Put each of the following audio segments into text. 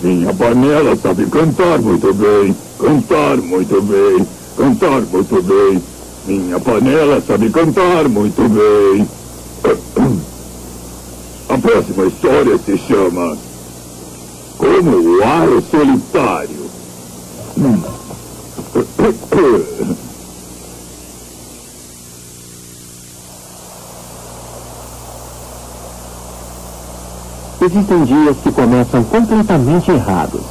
Minha panela sabe cantar muito bem, cantar muito bem, cantar muito bem. Minha panela sabe cantar muito bem. A próxima história se chama Como o Aro Solitário. Existem dias que começam completamente errados.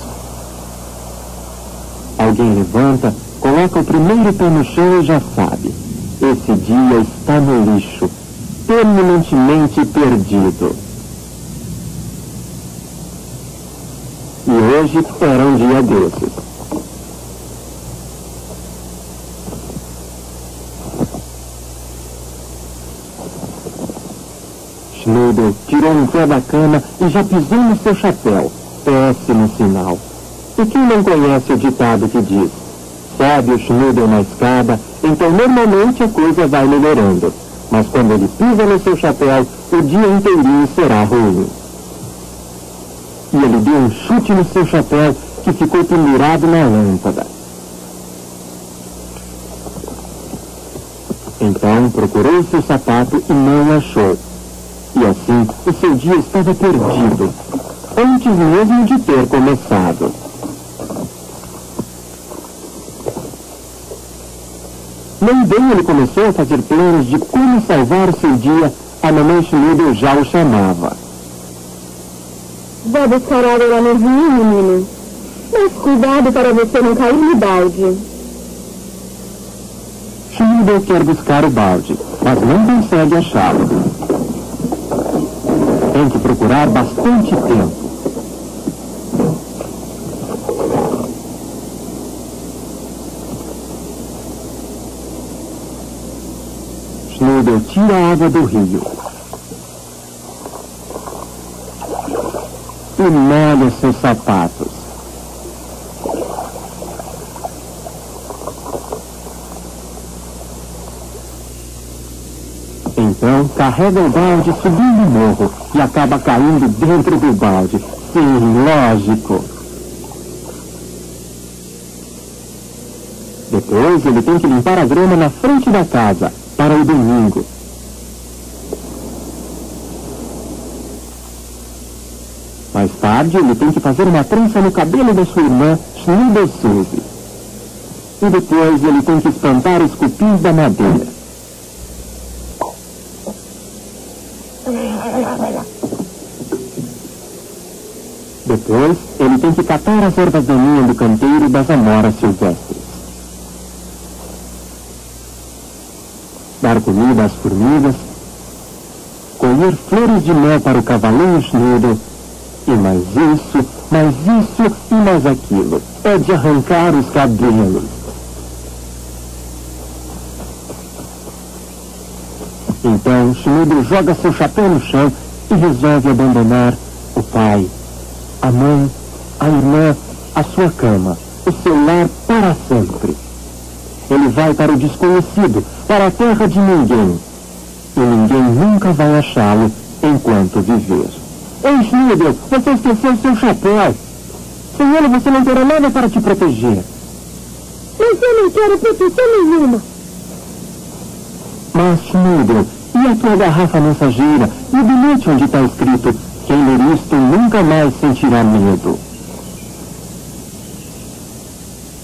Alguém levanta, coloca o primeiro pé no chão e já sabe. Esse dia está no lixo, permanentemente perdido. E hoje era um dia desses. Schnoodle tirou um pé da cama e já pisou no seu chapéu. Péssimo sinal. E quem não conhece o ditado que diz: sobe o Schnoodle na escada, então normalmente a coisa vai melhorando. Mas quando ele pisa no seu chapéu, o dia inteirinho será ruim. E ele deu um chute no seu chapéu, que ficou pendurado na lâmpada. Então procurou o seu sapato e não achou. E assim, o seu dia estava perdido, antes mesmo de ter começado. Nem bem ele começou a fazer planos de como salvar o seu dia, a mamãe Schnoodle já o chamava. Vá buscar água lá no rio, menino. Mas cuidado para você não cair no balde. Schnoodle quer buscar o balde, mas não consegue achá-lo. Tem que procurar bastante tempo. Schnoodle tira a água do rio e molha seus sapatos. Então, carrega o balde subindo o morro e acaba caindo dentro do balde. Sim, lógico. Depois, ele tem que limpar a grama na frente da casa, para o domingo. Mais tarde, ele tem que fazer uma trança no cabelo da sua irmã, Schnoodle Suzy. E depois, ele tem que espantar os cupins da madeira. Depois, ele tem que catar as ervas daninhas do canteiro das amoras silvestres. Dar comida às formigas, colher flores de mel para o cavalinho Schnoodle, e mais isso e mais aquilo. É de arrancar os cabelos. Então, Schnoodle joga seu chapéu no chão e resolve abandonar o pai, a mãe, a irmã, a sua cama, o seu lar para sempre. Ele vai para o desconhecido, para a terra de ninguém. E ninguém nunca vai achá-lo enquanto viver. Ei, Schnoodle, você esqueceu seu chapéu. Sem ele você não terá nada para te proteger. Mas eu não quero proteção nenhuma. Mas, Schnoodle, e a tua garrafa mensageira? E o bilhete onde está escrito: quem ler isto nunca mais sentirá medo.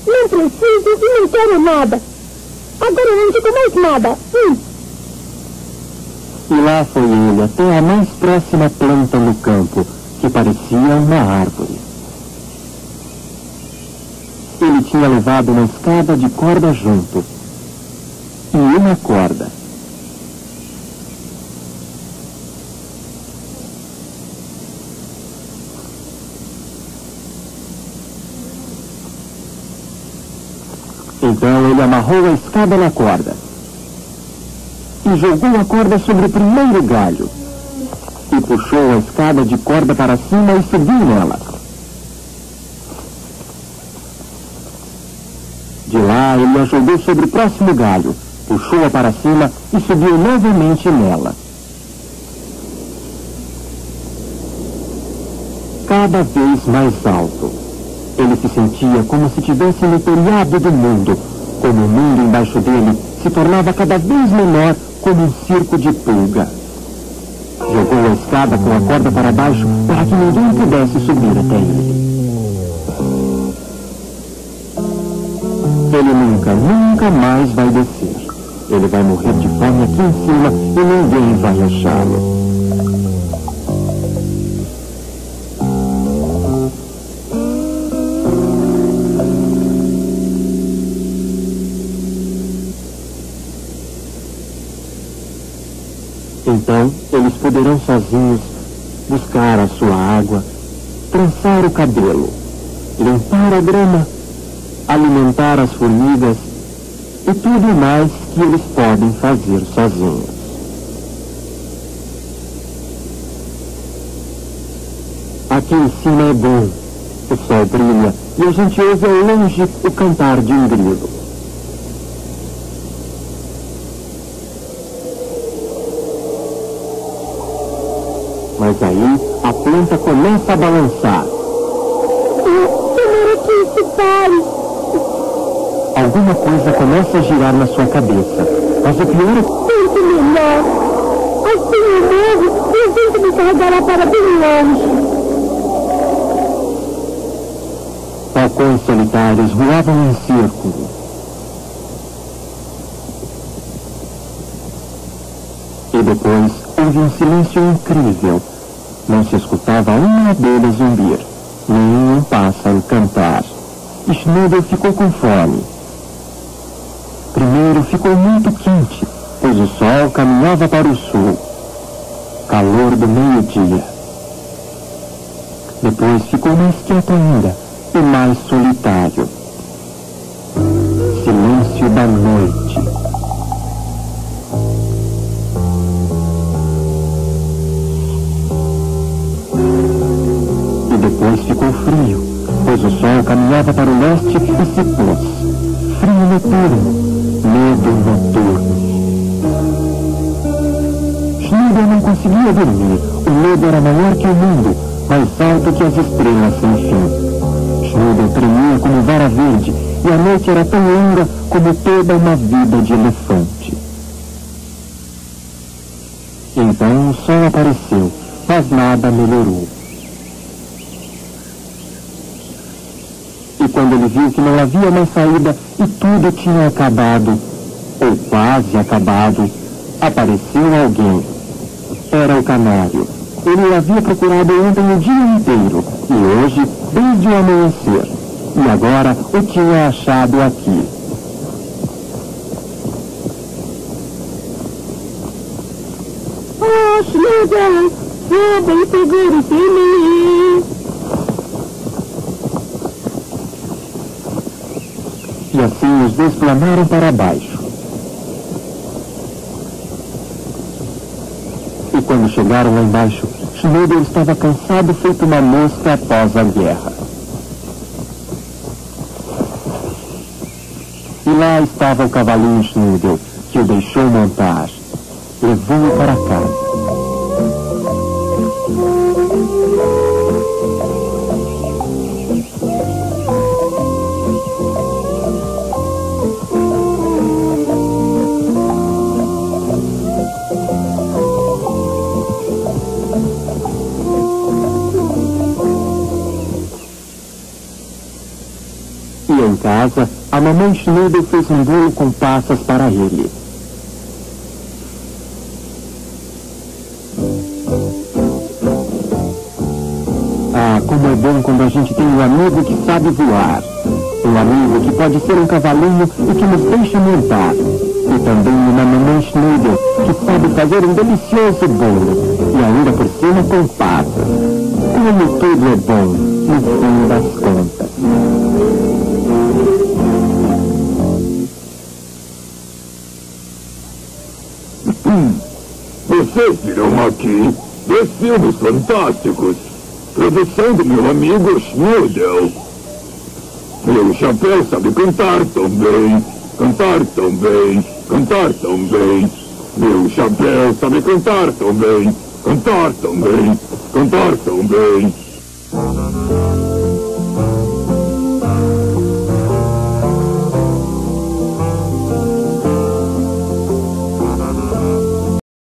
Não preciso e não quero nada. Agora não digo mais nada. E lá foi ele até a mais próxima planta no campo, que parecia uma árvore. Ele tinha levado uma escada de corda junto. E uma corda. Então ele amarrou a escada na corda e jogou a corda sobre o primeiro galho e puxou a escada de corda para cima e subiu nela. De lá ele a jogou sobre o próximo galho, puxou-a para cima e subiu novamente nela. cada vez mais alto. Ele se sentia como se estivesse no telhado do mundo, como o mundo embaixo dele se tornava cada vez menor, como um circo de pulga. Jogou a escada com a corda para baixo para que ninguém pudesse subir até ele. Ele nunca mais vai descer. Ele vai morrer de fome aqui em cima e ninguém vai achá-lo. Então, eles poderão sozinhos buscar a sua água, trançar o cabelo, limpar a grama, alimentar as formigas e tudo mais que eles podem fazer sozinhos. Aqui em cima é bom, o sol brilha e a gente ouve ao longe o cantar de um grilo. Mas aí a planta começa a balançar. Tomara que isso pare. Alguma coisa começa a girar na sua cabeça. Mas o pior é... Pense melhor. Assim eu morro e o vento me carregará para bem longe. Falcões solitários voavam em círculo. E depois houve um silêncio incrível. Não se escutava uma abelha zumbir, nem um pássaro cantar. Schneider ficou com fome. Primeiro ficou muito quente, pois o sol caminhava para o sul. Calor do meio-dia. Depois ficou mais quieto ainda e mais solitário. Silêncio da noite. Depois ficou frio, pois o sol caminhava para o leste e se pôs. Frio noturno, medo noturno. Schneider não conseguia dormir. O medo era maior que o mundo, mais alto que as estrelas sem fim. Schneider tremia como vara verde, e a noite era tão longa como toda uma vida de elefante. Então o sol apareceu, mas nada melhorou. E quando ele viu que não havia mais saída e tudo tinha acabado, ou quase acabado, apareceu alguém. Era o canário. Ele o havia procurado ontem o dia inteiro, e hoje, desde o amanhecer. E agora o tinha achado aqui. Oh, Schneider, suba e segure-se em mim. E assim os dois planaram para baixo. E quando chegaram lá embaixo, Schneider estava cansado feito uma mosca após a guerra. E lá estava o cavalinho Schneider, que o deixou montar. Levou-o para casa. E em casa, a mamãe Schneider fez um bolo com passas para ele. Ah, como é bom quando a gente tem um amigo que sabe voar. Um amigo que pode ser um cavalinho e que nos deixa montar. E também uma mamãe Schneider que sabe fazer um delicioso bolo. E ainda por cima com passas. Como tudo é bom, no fim das contas. Vocês viram aqui 2 filmes fantásticos. Produção do meu amigo Schneider. Meu chapéu sabe cantar tão bem. Cantar tão bem. Cantar tão bem. Meu chapéu sabe cantar tão bem. Cantar tão bem. Cantar tão bem. Tchau.